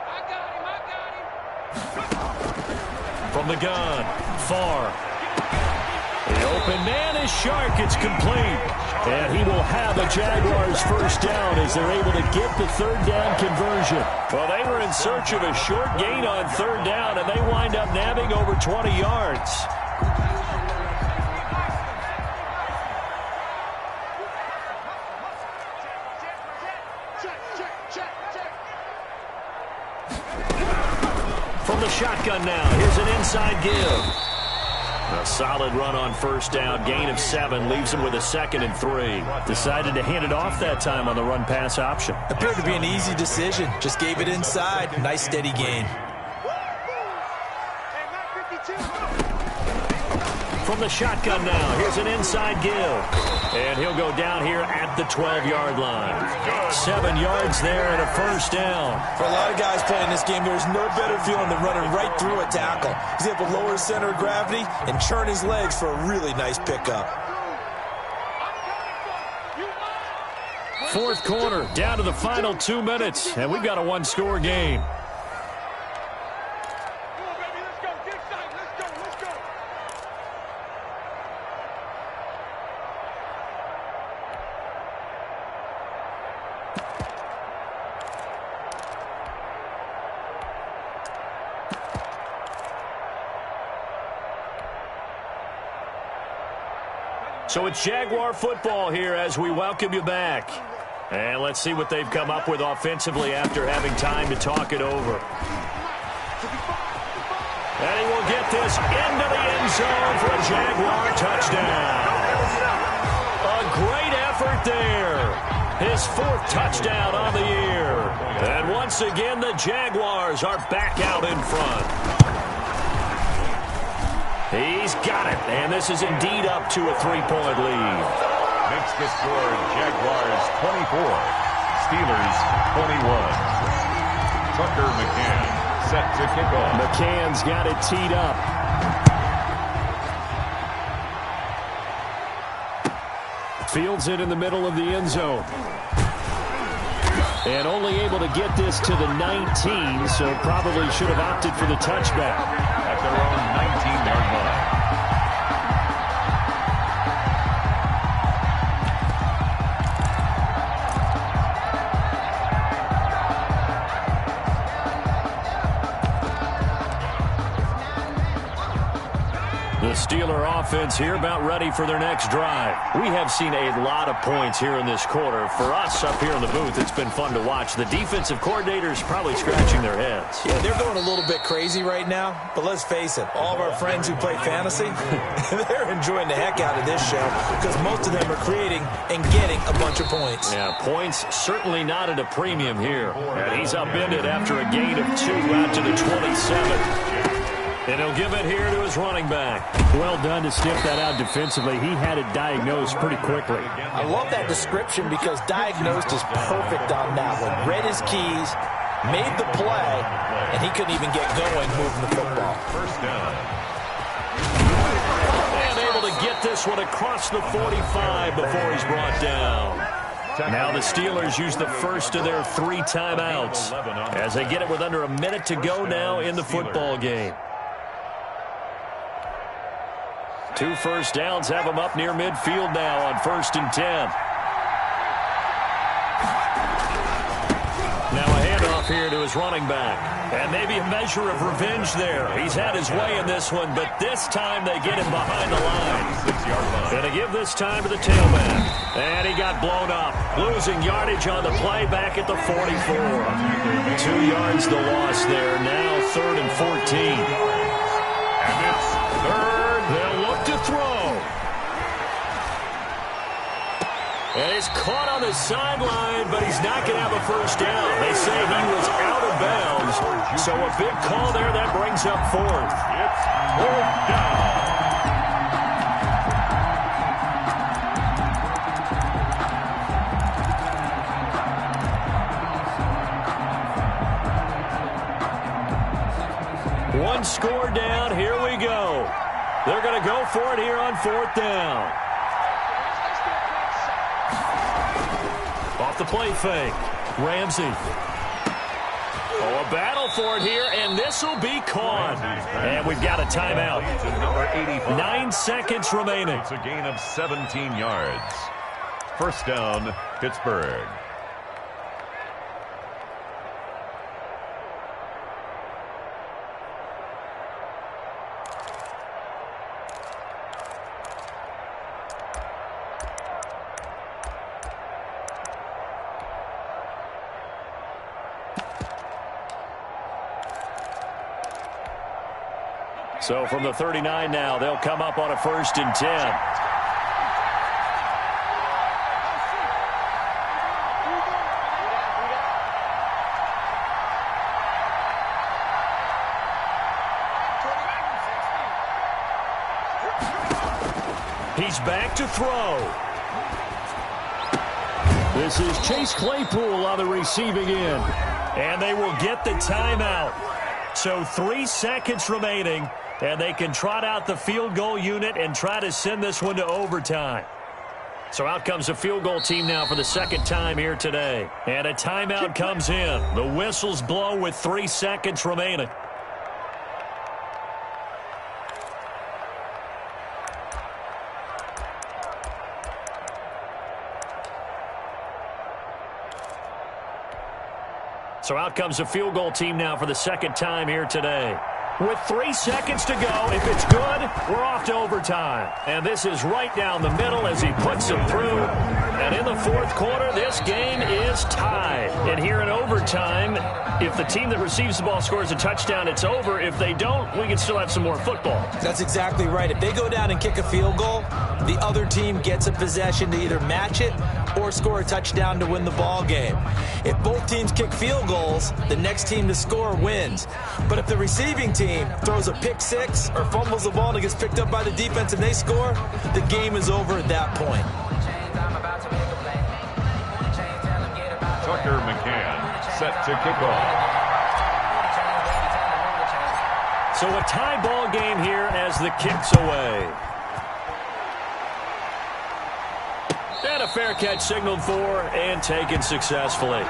[SPEAKER 4] I got him.
[SPEAKER 1] From the gun, far. The open man is Shark. It's complete. And he will have a Jaguars first down as they're able to get the third down conversion. Well, they were in search of a short gain on third down, and they wind up nabbing over 20 yards. From the shotgun now, here's an inside give. A solid run on first down. Gain of 7 leaves him with a 2nd and 3. Decided to hand it off that time on the run-pass option.
[SPEAKER 3] Appeared to be an easy decision. Just gave it inside. Nice, steady gain.
[SPEAKER 1] From the shotgun now, here's an inside give. And he'll go down here at the 12-yard line. 7 yards there and a first down.
[SPEAKER 3] For a lot of guys playing this game, there's no better feeling than running right through a tackle. He's able to lower his center of gravity and churn his legs for a really nice pickup.
[SPEAKER 1] Fourth quarter, down to the final 2 minutes, and we've got a one-score game. So it's Jaguar football here as we welcome you back. And let's see what they've come up with offensively after having time to talk it over. And he will get this into the end zone for a Jaguar touchdown. A great effort there. His 4th touchdown on the year. And once again, the Jaguars are back out in front. He's got it, and this is indeed up to a 3-point lead.
[SPEAKER 2] Makes the score Jaguars 24, Steelers 21. Tucker McCann set to kick off.
[SPEAKER 1] McCann's got it teed up. Fields it in the middle of the end zone. And only able to get this to the 19, so probably should have opted for the touchback.
[SPEAKER 2] At their own 19-yard line.
[SPEAKER 1] The Steeler offense here about ready for their next drive. We have seen a lot of points here in this quarter. For us up here in the booth, it's been fun to watch. The defensive coordinators probably scratching their heads.
[SPEAKER 3] Yeah, they're going a little bit crazy right now, but let's face it, all of our friends who play fantasy, they're enjoying the heck out of this show because most of them are creating and getting a bunch of points.
[SPEAKER 1] Yeah, points certainly not at a premium here. And he's upended after a gain of 2 out to the 27. And he'll give it here to his running back. Well done to sniff that out defensively. He had it diagnosed pretty quickly.
[SPEAKER 3] I love that description because diagnosed is perfect on that one. Read his keys, made the play, and he couldn't even get going moving the football.
[SPEAKER 2] First down.
[SPEAKER 1] And able to get this one across the 45 before he's brought down. Now the Steelers use the first of their 3 timeouts as they get it with under a minute to go now in the football game. 2 first downs have him up near midfield now on 1st and 10. Now a handoff here to his running back. And maybe a measure of revenge there. He's had his way in this one, but this time they get him behind the line.
[SPEAKER 2] 6-yard line.
[SPEAKER 1] Going to give this time to the tailback. And he got blown up. Losing yardage on the play back at the 44. 2 yards the loss there. Now 3rd and 14.
[SPEAKER 2] And it's 3rd.
[SPEAKER 1] They'll look to throw. And he's caught on the sideline, but he's not going to have a first down. They say he was out of bounds. So a big call there that brings up 4th.
[SPEAKER 2] It's 4th down.
[SPEAKER 1] One score down. Here we go. They're going to go for it here on 4th down. Off the play fake. Ramsey. Oh, a battle for it here, and this will be caught. And we've got a timeout.
[SPEAKER 2] Number 85.
[SPEAKER 1] 9 seconds remaining.
[SPEAKER 2] It's a gain of 17 yards. First down, Pittsburgh.
[SPEAKER 1] So from the 39 now, they'll come up on a 1st and 10. He's back to throw. This is Chase Claypool on the receiving end. And they will get the timeout. So 3 seconds remaining. And they can trot out the field goal unit and try to send this one to overtime. So out comes the field goal team now for the 2nd time here today. And a timeout comes in. The whistles blow with 3 seconds remaining. So out comes the field goal team now for the 2nd time here today. With 3 seconds to go, if it's good, we're off to overtime. And this is right down the middle as he puts them through. And in the 4th quarter, this game is tied. And here in overtime, if the team that receives the ball scores a touchdown, it's over. If they don't, we can still have some more football.
[SPEAKER 3] That's exactly right. If they go down and kick a field goal, the other team gets a possession to either match it or score a touchdown to win the ball game. If both teams kick field goals, the next team to score wins. But if the receiving team throws a pick six or fumbles the ball and it gets picked up by the defense and they score, the game is over at that point.
[SPEAKER 2] Tucker McCann set to kick off.
[SPEAKER 1] So a tie ball game here as the kick's away. And a fair catch signaled for and taken successfully.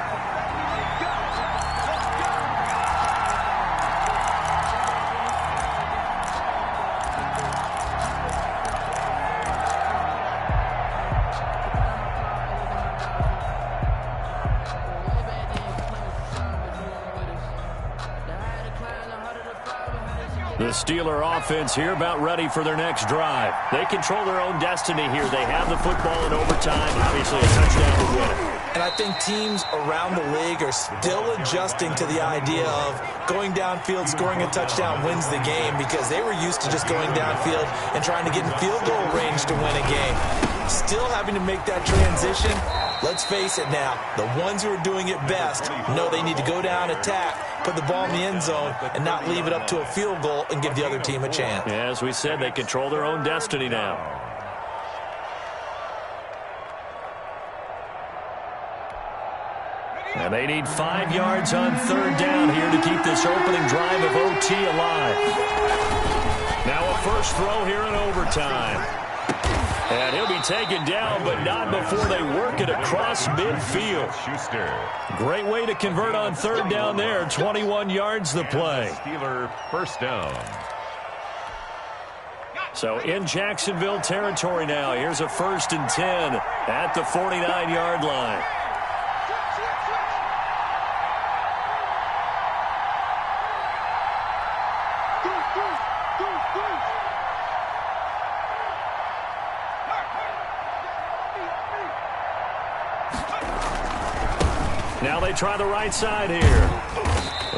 [SPEAKER 1] The Steeler offense here about ready for their next drive. They control their own destiny here. They have the football in overtime. Obviously, a touchdown would win it.
[SPEAKER 3] And I think teams around the league are still adjusting to the idea of going downfield, scoring a touchdown wins the game, because they were used to just going downfield and trying to get in field goal range to win a game. Still having to make that transition. Let's face it now, the ones who are doing it best know they need to go down, attack, put the ball in the end zone, and not leave it up to a field goal and give the other team a chance.
[SPEAKER 1] Yeah, as we said, they control their own destiny now. And they need 5 yards on 3rd down here to keep this opening drive of OT alive. Now a first throw here in overtime. And he'll be taken down, but not before they work it across midfield.
[SPEAKER 2] Schuster.
[SPEAKER 1] Great way to convert on 3rd down there. 21 yards the play.
[SPEAKER 2] Steeler first down.
[SPEAKER 1] So in Jacksonville territory now. Here's a 1st and 10 at the 49-yard line. Now they try the right side here.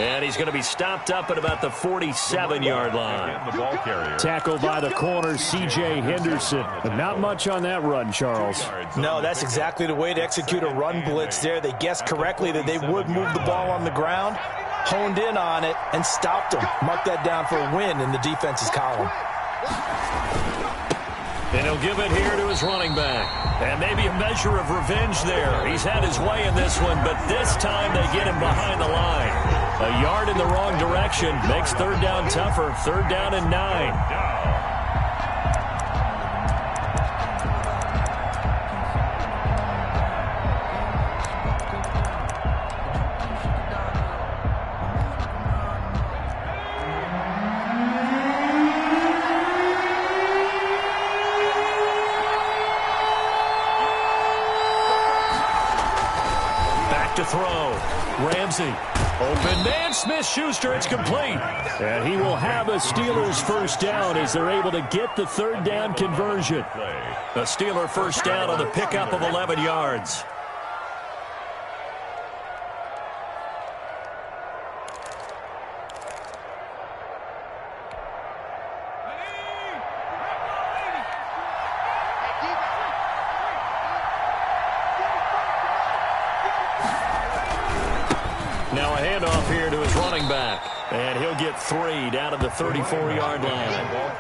[SPEAKER 1] And he's going to be stopped up at about the 47-yard line.
[SPEAKER 2] The ball carrier.
[SPEAKER 5] Tackled by the corner, C.J. Henderson. But not much on that run, Charles.
[SPEAKER 3] No, that's exactly the way to execute a run blitz there. They guessed correctly that they would move the ball on the ground, honed in on it, and stopped them. Mark that down for a win in the defense's column.
[SPEAKER 1] And he'll give it here to his running back. And maybe a measure of revenge there. He's had his way in this one, but this time they get him behind the line. A yard in the wrong direction makes 3rd down tougher. 3rd down and 9. throw. Ramsey. Open man. Smith-Schuster. It's complete.
[SPEAKER 5] And he will have a Steelers first down as they're able to get the third down conversion.
[SPEAKER 1] A Steeler first down on the pickup of 11 yards. Now a handoff here to his running back. And he'll get 3 down to the 34-yard line.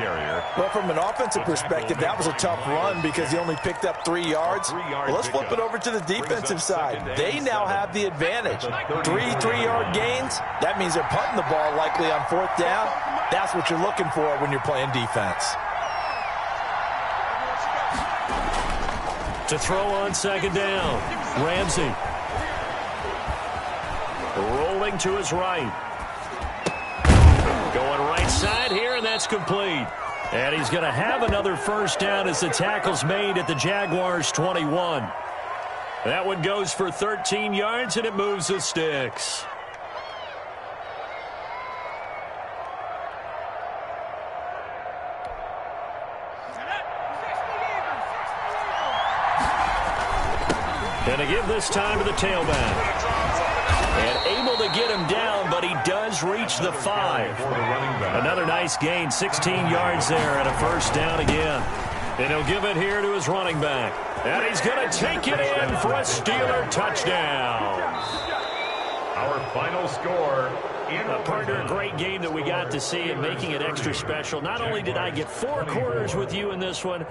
[SPEAKER 3] Well, from an offensive perspective, that was a tough run because he only picked up 3 yards. Well, let's flip it over to the defensive side. They now have the advantage. 3 3-yard gains. That means they're punting the ball likely on 4th down. That's what you're looking for when you're playing defense.
[SPEAKER 1] To throw on 2nd down. Ramsey. Rolling to his right. Going right side here, and that's complete. And he's going to have another first down as the tackle's made at the Jaguars' 21. That one goes for 13 yards, and it moves the sticks. And to give this time to the tailback. And able to get him down, but he does reach the 5. Another nice gain, 16 yards there, and a first down again. And he'll give it here to his running back. And he's going to take it in for a Steeler touchdown.
[SPEAKER 2] Our final score.
[SPEAKER 1] Partner, a great game that we got to see and making it extra special. Not only did I get 4 quarters with you in this one,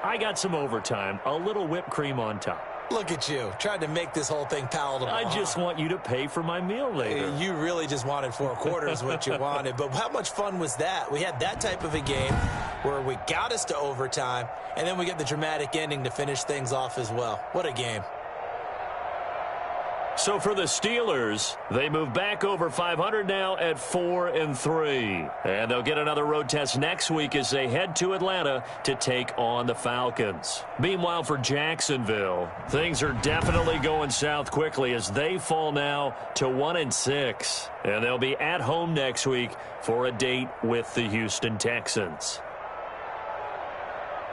[SPEAKER 1] I got some overtime, a little whipped cream on top.
[SPEAKER 3] Look at you, trying to make this whole thing palatable.
[SPEAKER 1] I just want you to pay for my meal later.
[SPEAKER 3] You really just wanted 4 quarters, what you wanted. But how much fun was that? We had that type of a game where we got us to overtime, and then we get the dramatic ending to finish things off as well. What a game.
[SPEAKER 1] So for the Steelers, they move back over 500 now at 4-3. And they'll get another road test next week as they head to Atlanta to take on the Falcons. Meanwhile, for Jacksonville, things are definitely going south quickly as they fall now to 1-6. And they'll be at home next week for a date with the Houston Texans.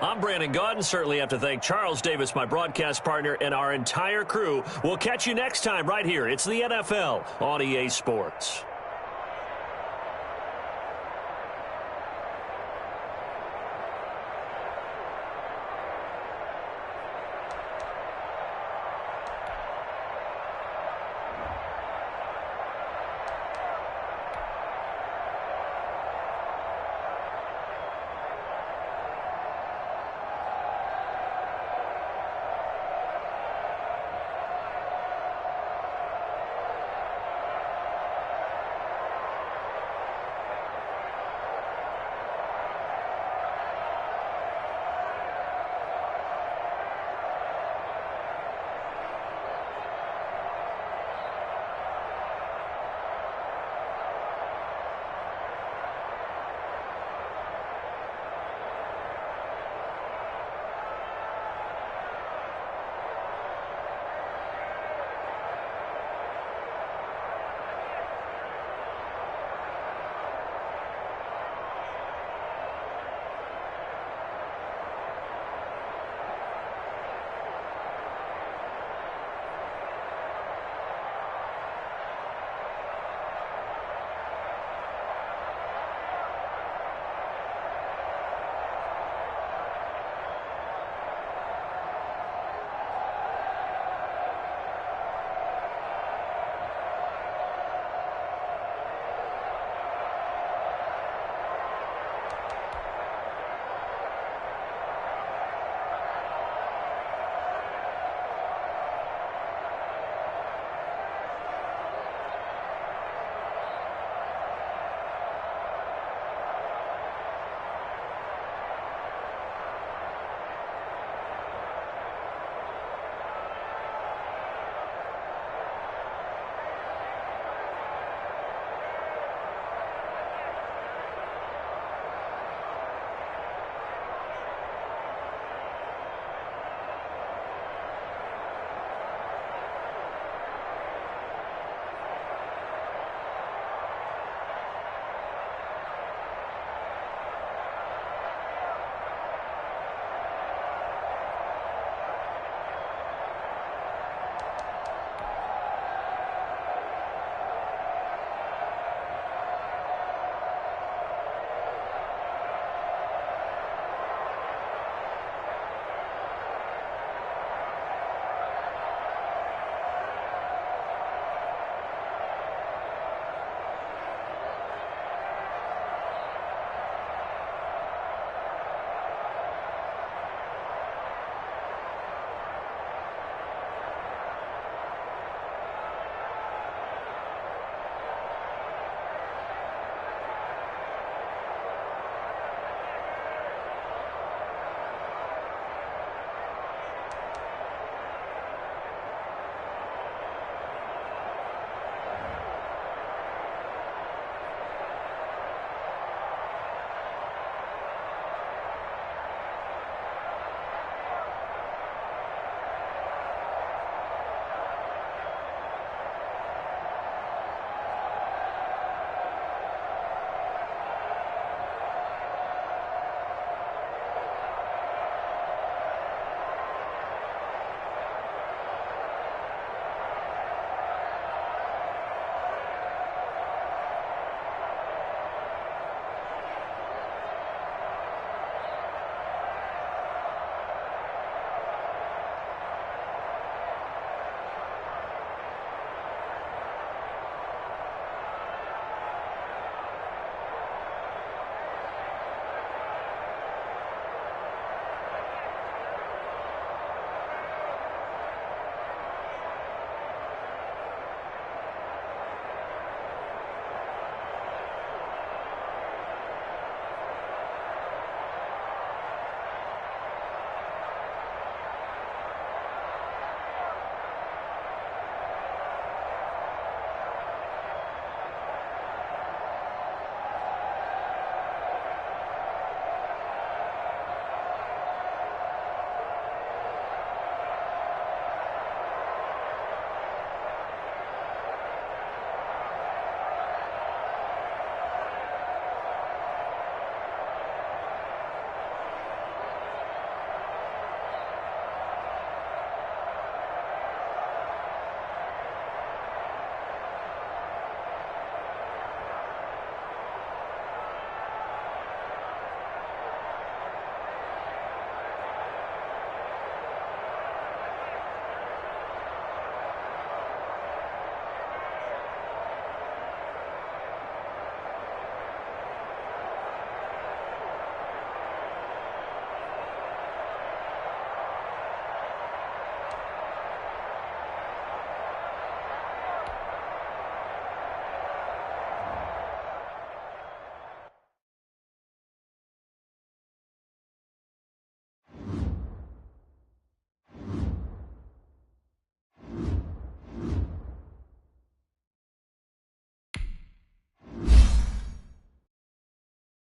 [SPEAKER 1] I'm Brandon Gaudin. Certainly have to thank Charles Davis, my broadcast partner, and our entire crew. We'll catch you next time right here. It's the NFL on EA Sports.